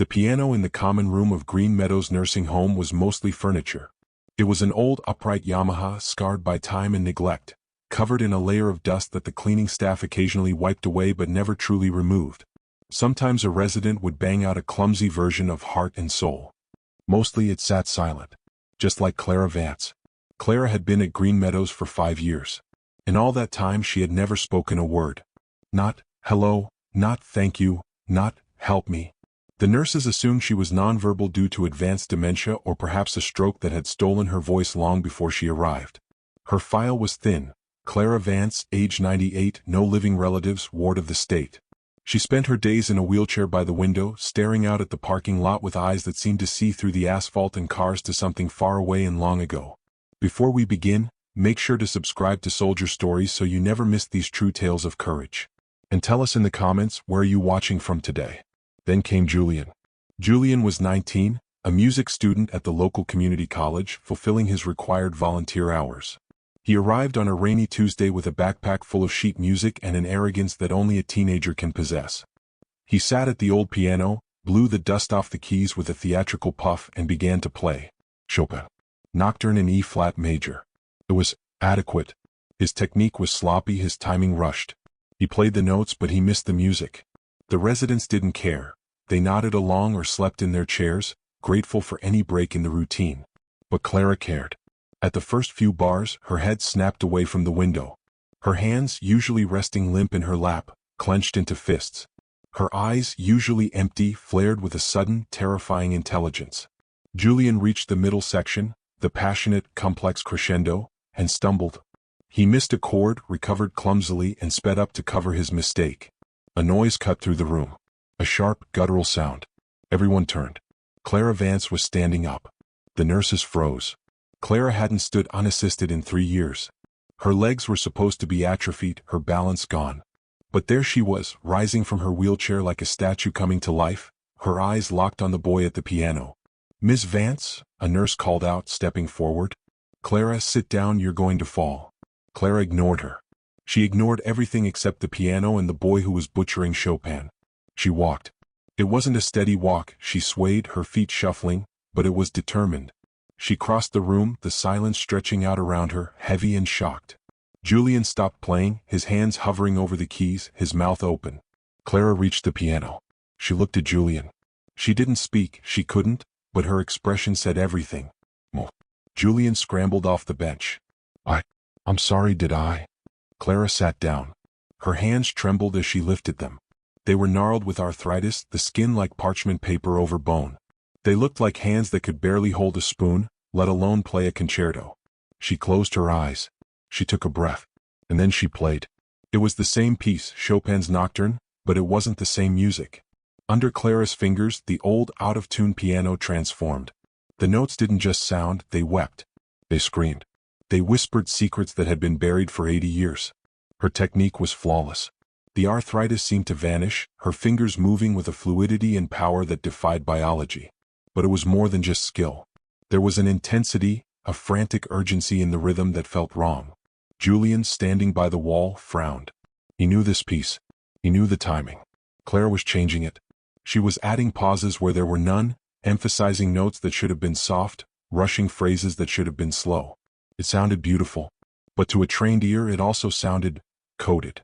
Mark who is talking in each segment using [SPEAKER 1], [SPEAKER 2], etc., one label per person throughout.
[SPEAKER 1] The piano in the common room of Green Meadows nursing home was mostly furniture. It was an old upright Yamaha scarred by time and neglect, covered in a layer of dust that the cleaning staff occasionally wiped away but never truly removed. Sometimes a resident would bang out a clumsy version of Heart and Soul. Mostly it sat silent, just like Clara Vance. Clara had been at Green Meadows for 5 years. In all that time she had never spoken a word. Not, hello, not thank you, not, help me. The nurses assumed she was nonverbal due to advanced dementia or perhaps a stroke that had stolen her voice long before she arrived. Her file was thin. Clara Vance, age 98, no living relatives, ward of the state. She spent her days in a wheelchair by the window, staring out at the parking lot with eyes that seemed to see through the asphalt and cars to something far away and long ago. Before we begin, make sure to subscribe to Soldier Stories so you never miss these true tales of courage. And tell us in the comments, where are you watching from today? Then came Julian. Julian was 19, a music student at the local community college, fulfilling his required volunteer hours. He arrived on a rainy Tuesday with a backpack full of sheet music and an arrogance that only a teenager can possess. He sat at the old piano, blew the dust off the keys with a theatrical puff and began to play Chopin. Nocturne in E-flat major. It was adequate. His technique was sloppy, his timing rushed. He played the notes but he missed the music. The residents didn't care. They nodded along or slept in their chairs, grateful for any break in the routine. But Clara cared. At the first few bars, her head snapped away from the window. Her hands, usually resting limp in her lap, clenched into fists. Her eyes, usually empty, flared with a sudden, terrifying intelligence. Julian reached the middle section, the passionate, complex crescendo, and stumbled. He missed a chord, recovered clumsily, and sped up to cover his mistake. A noise cut through the room. A sharp, guttural sound. Everyone turned. Clara Vance was standing up. The nurses froze. Clara hadn't stood unassisted in 3 years. Her legs were supposed to be atrophied, her balance gone. But there she was, rising from her wheelchair like a statue coming to life, her eyes locked on the boy at the piano. "Miss Vance," a nurse called out, stepping forward. "Clara, sit down, you're going to fall." Clara ignored her. She ignored everything except the piano and the boy who was butchering Chopin. She walked. It wasn't a steady walk, she swayed, her feet shuffling, but it was determined. She crossed the room, the silence stretching out around her, heavy and shocked. Julian stopped playing, his hands hovering over the keys, his mouth open. Clara reached the piano. She looked at Julian. She didn't speak, she couldn't, but her expression said everything. Julian scrambled off the bench. I'm sorry, did I? Clara sat down. Her hands trembled as she lifted them. They were gnarled with arthritis, the skin like parchment paper over bone. They looked like hands that could barely hold a spoon, let alone play a concerto. She closed her eyes. She took a breath. And then she played. It was the same piece, Chopin's Nocturne, but it wasn't the same music. Under Clara's fingers, the old, out-of-tune piano transformed. The notes didn't just sound, they wept. They screamed. They whispered secrets that had been buried for 80 years. Her technique was flawless. The arthritis seemed to vanish, her fingers moving with a fluidity and power that defied biology. But it was more than just skill. There was an intensity, a frantic urgency in the rhythm that felt wrong. Julian, standing by the wall, frowned. He knew this piece. He knew the timing. Clara was changing it. She was adding pauses where there were none, emphasizing notes that should have been soft, rushing phrases that should have been slow. It sounded beautiful. But to a trained ear it also sounded coded.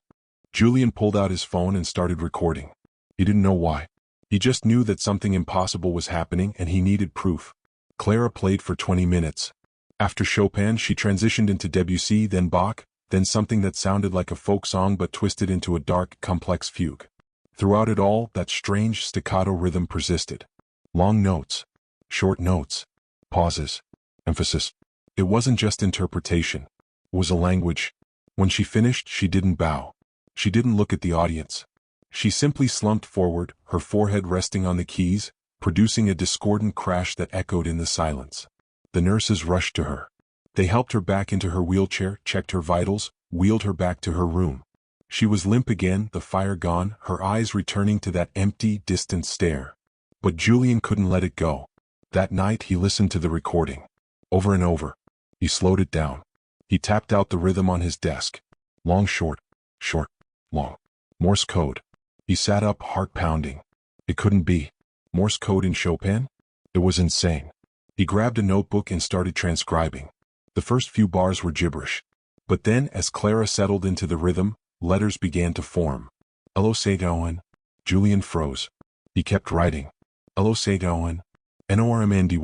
[SPEAKER 1] Julian pulled out his phone and started recording. He didn't know why. He just knew that something impossible was happening and he needed proof. Clara played for 20 minutes. After Chopin, she transitioned into WWII, then Bach, then something that sounded like a folk song but twisted into a dark, complex fugue. Throughout it all, that strange staccato rhythm persisted. Long notes. Short notes. Pauses. Emphasis. It wasn't just interpretation. It was a language. When she finished, she didn't bow. She didn't look at the audience. She simply slumped forward, her forehead resting on the keys, producing a discordant crash that echoed in the silence. The nurses rushed to her. They helped her back into her wheelchair, checked her vitals, wheeled her back to her room. She was limp again, the fire gone, her eyes returning to that empty, distant stare. But Julian couldn't let it go. That night he listened to the recording. Over and over. He slowed it down. He tapped out the rhythm on his desk. Long, short, short, long. Morse code. He sat up, heart pounding. It couldn't be. Morse code in Chopin? It was insane. He grabbed a notebook and started transcribing. The first few bars were gibberish. But then, as Clara settled into the rhythm, letters began to form. Hello, Saint-Owen. Julian froze. He kept writing. Hello, Saint-Owen. Normandy.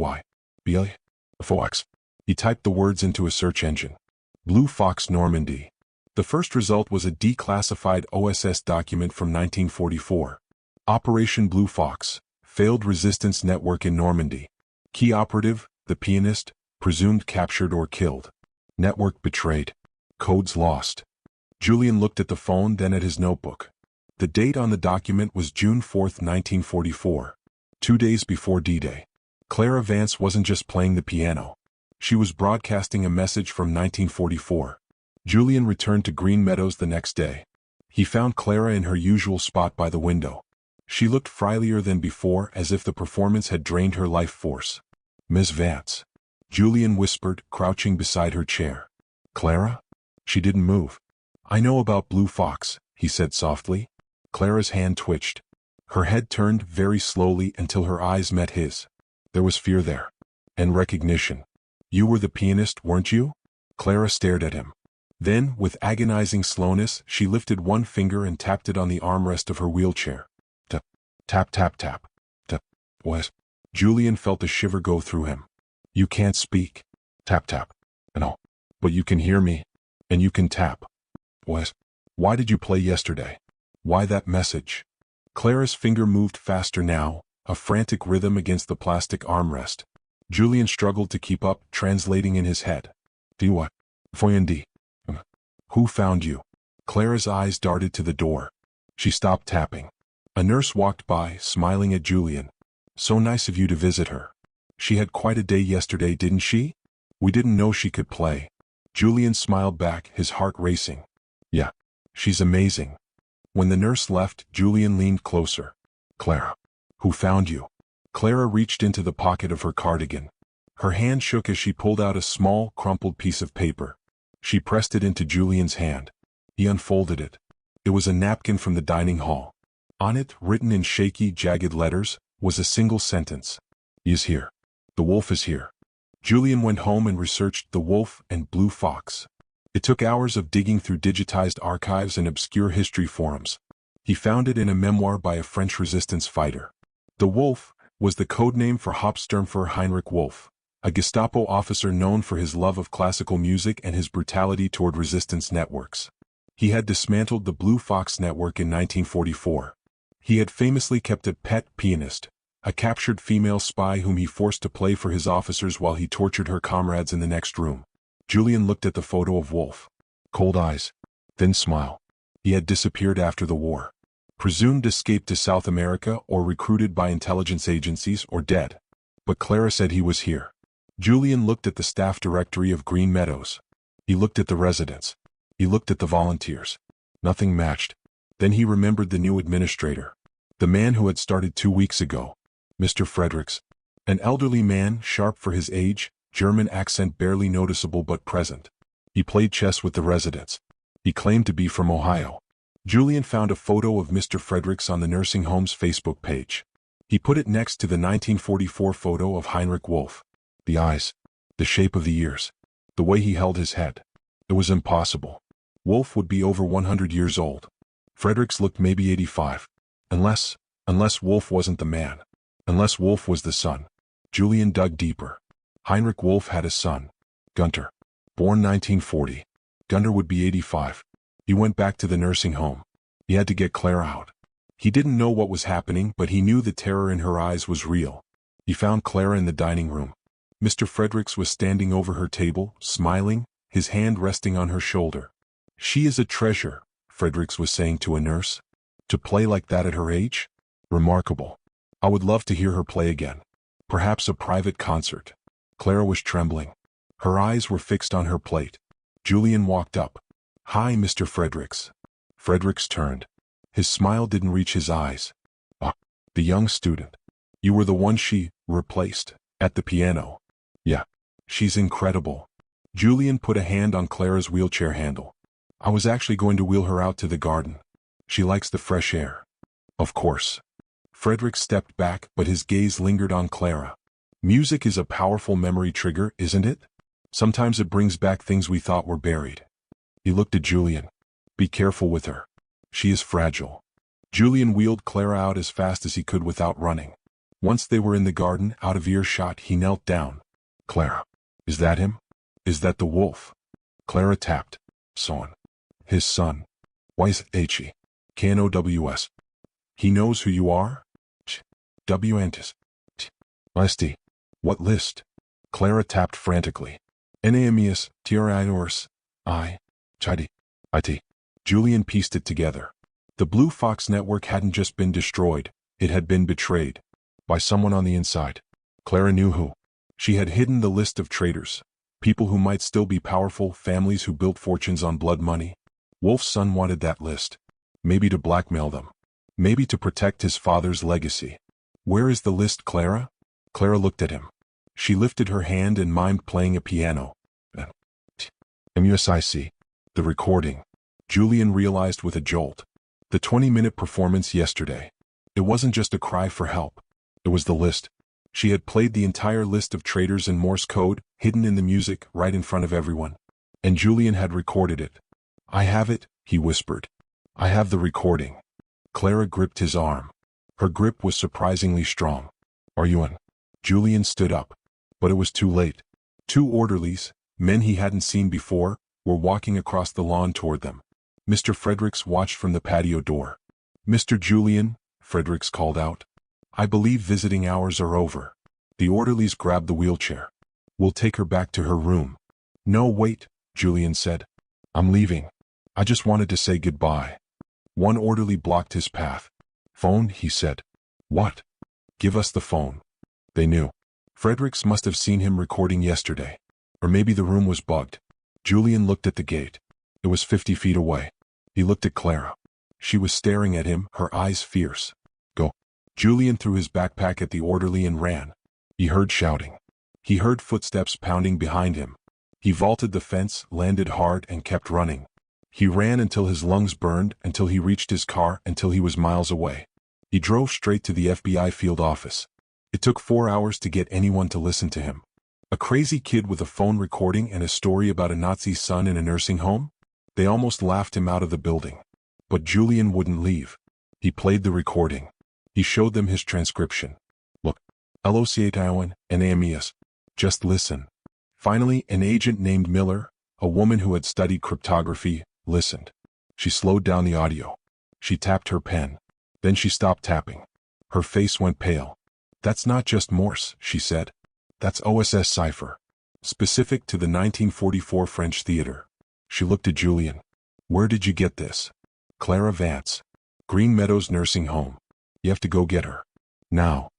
[SPEAKER 1] Fox. He typed the words into a search engine. Blue Fox Normandy. The first result was a declassified OSS document from 1944. Operation Blue Fox. Failed resistance network in Normandy. Key operative, the pianist, presumed captured or killed. Network betrayed. Codes lost. Julian looked at the phone, then at his notebook. The date on the document was June 4, 1944. 2 days before D-Day. Clara Vance wasn't just playing the piano. She was broadcasting a message from 1944. Julian returned to Green Meadows the next day. He found Clara in her usual spot by the window. She looked frilier than before, as if the performance had drained her life force. Miss Vance. Julian whispered, crouching beside her chair. Clara? She didn't move. I know about Blue Fox, he said softly. Clara's hand twitched. Her head turned very slowly until her eyes met his. There was fear there. And recognition. You were the pianist, weren't you? Clara stared at him. Then, with agonizing slowness, she lifted one finger and tapped it on the armrest of her wheelchair. Tap, tap, tap. What? Julian felt a shiver go through him. You can't speak. Tap, tap. No. But you can hear me. And you can tap. What? Why did you play yesterday? Why that message? Clara's finger moved faster now, a frantic rhythm against the plastic armrest. Julian struggled to keep up, translating in his head. Do what? Foyendi. Who found you? Clara's eyes darted to the door. She stopped tapping. A nurse walked by, smiling at Julian. So nice of you to visit her. She had quite a day yesterday, didn't she? We didn't know she could play. Julian smiled back, his heart racing. Yeah. She's amazing. When the nurse left, Julian leaned closer. Clara. Who found you? Clara reached into the pocket of her cardigan. Her hand shook as she pulled out a small, crumpled piece of paper. She pressed it into Julian's hand. He unfolded it. It was a napkin from the dining hall. On it, written in shaky, jagged letters, was a single sentence. He is here. The wolf is here. Julian went home and researched the wolf and Blue Fox. It took hours of digging through digitized archives and obscure history forums. He found it in a memoir by a French resistance fighter. The wolf was the codename for Hauptsturmführer Heinrich Wolf, a Gestapo officer known for his love of classical music and his brutality toward resistance networks. He had dismantled the Blue Fox network in 1944. He had famously kept a pet pianist, a captured female spy whom he forced to play for his officers while he tortured her comrades in the next room. Julian looked at the photo of Wolf. Cold eyes. Thin smile. He had disappeared after the war. Presumed escaped to South America or recruited by intelligence agencies or dead. But Clara said he was here. Julian looked at the staff directory of Green Meadows. He looked at the residents. He looked at the volunteers. Nothing matched. Then he remembered the new administrator. The man who had started 2 weeks ago. Mr. Fredericks. An elderly man, sharp for his age, German accent barely noticeable but present. He played chess with the residents. He claimed to be from Ohio. Julian found a photo of Mr. Fredericks on the nursing home's Facebook page. He put it next to the 1944 photo of Heinrich Wolf. The eyes. The shape of the ears. The way he held his head. It was impossible. Wolf would be over 100 years old. Fredericks looked maybe 85. Unless Wolf wasn't the man. Unless Wolf was the son. Julian dug deeper. Heinrich Wolf had a son. Gunter. Born 1940. Gunter would be 85. He went back to the nursing home. He had to get Clara out. He didn't know what was happening, but he knew the terror in her eyes was real. He found Clara in the dining room. Mr. Fredericks was standing over her table, smiling, his hand resting on her shoulder. She is a treasure, Fredericks was saying to a nurse. To play like that at her age? Remarkable. I would love to hear her play again. Perhaps a private concert. Clara was trembling. Her eyes were fixed on her plate. Julian walked up. Hi, Mr. Fredericks. Fredericks turned. His smile didn't reach his eyes. Ah, the young student. You were the one she replaced at the piano. Yeah, she's incredible. Julian put a hand on Clara's wheelchair handle. I was actually going to wheel her out to the garden. She likes the fresh air. Of course. Frederick stepped back, but his gaze lingered on Clara. Music is a powerful memory trigger, isn't it? Sometimes it brings back things we thought were buried. He looked at Julian. Be careful with her. She is fragile. Julian wheeled Clara out as fast as he could without running. Once they were in the garden, out of earshot, he knelt down. Clara. Is that him? Is that the wolf? Clara tapped. Son. His son. He. Knows. He knows who you are? Antis. List. What list? Clara tapped frantically. Eneamius, traitors, it. Julian pieced it together. The Blue Fox network hadn't just been destroyed, it had been betrayed. By someone on the inside. Clara knew who. She had hidden the list of traitors. People who might still be powerful, families who built fortunes on blood money. Wolf's son wanted that list. Maybe to blackmail them. Maybe to protect his father's legacy. Where is the list, Clara? Clara looked at him. She lifted her hand and mimed playing a piano. MUSIC. The recording. Julian realized with a jolt. The 20-minute performance yesterday. It wasn't just a cry for help. It was the list. She had played the entire list of traitors in Morse code, hidden in the music, right in front of everyone. And Julian had recorded it. I have it, he whispered. I have the recording. Clara gripped his arm. Her grip was surprisingly strong. Are you in? Julian stood up. But it was too late. 2 orderlies, men he hadn't seen before, were walking across the lawn toward them. Mr. Fredericks watched from the patio door. Mr. Julian, Fredericks called out. I believe visiting hours are over. The orderlies grabbed the wheelchair. We'll take her back to her room. No, wait, Julian said. I'm leaving. I just wanted to say goodbye. One orderly blocked his path. Phone, he said. What? Give us the phone. They knew. Fredericks must have seen him recording yesterday. Or maybe the room was bugged. Julian looked at the gate. It was 50 feet away. He looked at Clara. She was staring at him, her eyes fierce. Go. Julian threw his backpack at the orderly and ran. He heard shouting. He heard footsteps pounding behind him. He vaulted the fence, landed hard, and kept running. He ran until his lungs burned, until he reached his car, until he was miles away. He drove straight to the FBI field office. It took 4 hours to get anyone to listen to him. A crazy kid with a phone recording and a story about a Nazi son in a nursing home? They almost laughed him out of the building. But Julian wouldn't leave. He played the recording. He showed them his transcription. Look. Locatioan and Amias. Just listen. Finally, an agent named Miller, a woman who had studied cryptography, listened. She slowed down the audio. She tapped her pen. Then she stopped tapping. Her face went pale. That's not just Morse, she said. That's OSS cipher. Specific to the 1944 French theater. She looked at Julian. Where did you get this? Clara Vance. Green Meadows nursing home. You have to go get her. Now.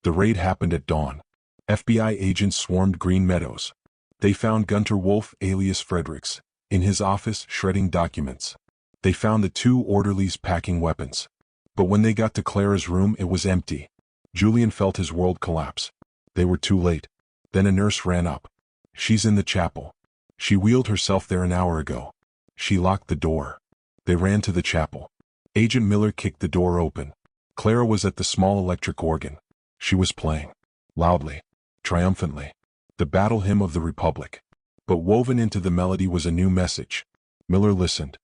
[SPEAKER 1] The raid happened at dawn. FBI agents swarmed Green Meadows. They found Gunter Wolf alias Fredericks in his office shredding documents. They found the 2 orderlies packing weapons. But when they got to Clara's room, it was empty. Julian felt his world collapse. They were too late. Then a nurse ran up. She's in the chapel. She wheeled herself there an hour ago. She locked the door. They ran to the chapel. Agent Miller kicked the door open. Clara was at the small electric organ. She was playing. Loudly. Triumphantly. The battle hymn of the Republic. But woven into the melody was a new message. Miller listened.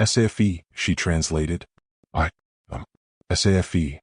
[SPEAKER 1] SAFE, she translated. SAFE.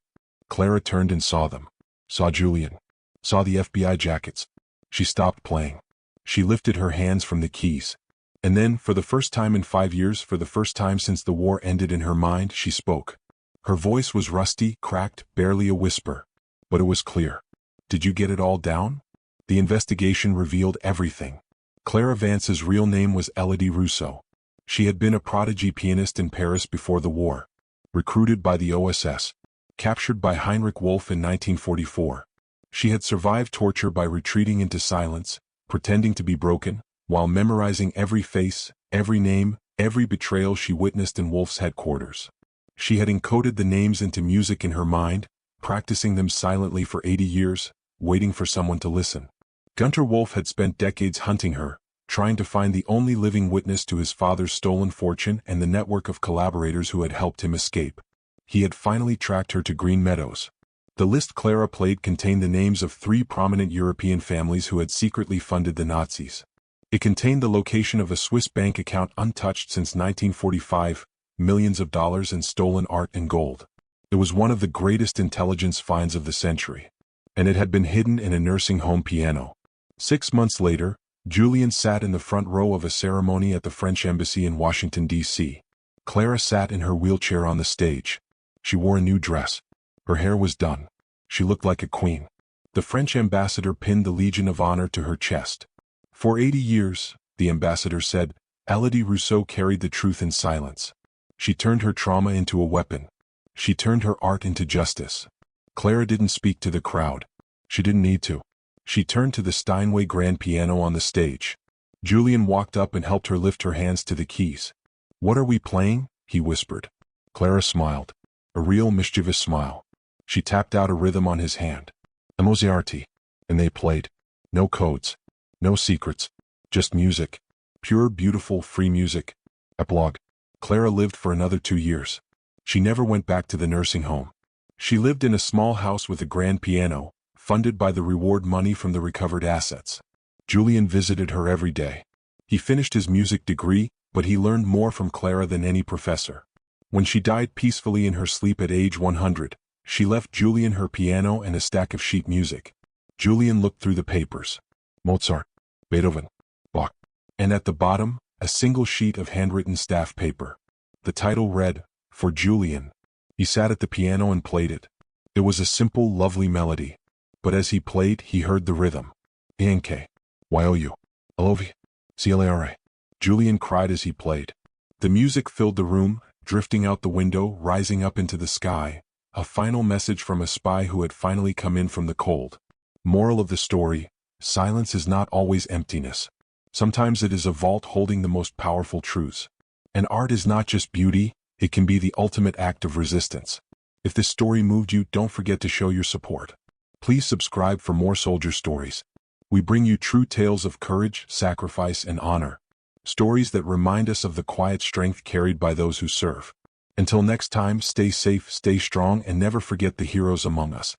[SPEAKER 1] Clara turned and saw them. Saw Julian. Saw the FBI jackets. She stopped playing. She lifted her hands from the keys. And then, for the first time in 5 years, for the first time since the war ended in her mind, she spoke. Her voice was rusty, cracked, barely a whisper. But it was clear. Did you get it all down? The investigation revealed everything. Clara Vance's real name was Elodie Rousseau. She had been a prodigy pianist in Paris before the war. Recruited by the OSS. Captured by Heinrich Wolf in 1944. She had survived torture by retreating into silence, pretending to be broken, while memorizing every face, every name, every betrayal she witnessed in Wolf's headquarters. She had encoded the names into music in her mind, practicing them silently for 80 years, waiting for someone to listen. Gunter Wolf had spent decades hunting her, trying to find the only living witness to his father's stolen fortune and the network of collaborators who had helped him escape. He had finally tracked her to Green Meadows. The list Clara played contained the names of 3 prominent European families who had secretly funded the Nazis. It contained the location of a Swiss bank account untouched since 1945, millions of dollars in stolen art and gold. It was one of the greatest intelligence finds of the century. And it had been hidden in a nursing home piano. 6 months later, Julian sat in the front row of a ceremony at the French embassy in Washington, D.C. Clara sat in her wheelchair on the stage. She wore a new dress. Her hair was done. She looked like a queen. The French ambassador pinned the Legion of Honor to her chest. For 80 years, the ambassador said, Elodie Rousseau carried the truth in silence. She turned her trauma into a weapon. She turned her art into justice. Clara didn't speak to the crowd. She didn't need to. She turned to the Steinway grand piano on the stage. Julian walked up and helped her lift her hands to the keys. "What are we playing?" he whispered. Clara smiled. A real mischievous smile. She tapped out a rhythm on his hand. Emoziarty. And they played. No codes. No secrets. Just music. Pure, beautiful, free music. Epilogue. Clara lived for another 2 years. She never went back to the nursing home. She lived in a small house with a grand piano, funded by the reward money from the recovered assets. Julian visited her every day. He finished his music degree, but he learned more from Clara than any professor. When she died peacefully in her sleep at age 100, she left Julian her piano and a stack of sheet music. Julian looked through the papers. Mozart, Beethoven, Bach. And at the bottom, a single sheet of handwritten staff paper. The title read, For Julian. He sat at the piano and played it. It was a simple, lovely melody. But as he played, he heard the rhythm. ENK. YOU. CLARA. Julian cried as he played. The music filled the room, drifting out the window, rising up into the sky. A final message from a spy who had finally come in from the cold. Moral of the story: silence is not always emptiness. Sometimes it is a vault holding the most powerful truths. And art is not just beauty, it can be the ultimate act of resistance. If this story moved you, don't forget to show your support. Please subscribe for more soldier stories. We bring you true tales of courage, sacrifice, and honor. Stories that remind us of the quiet strength carried by those who serve. Until next time, stay safe, stay strong, and never forget the heroes among us.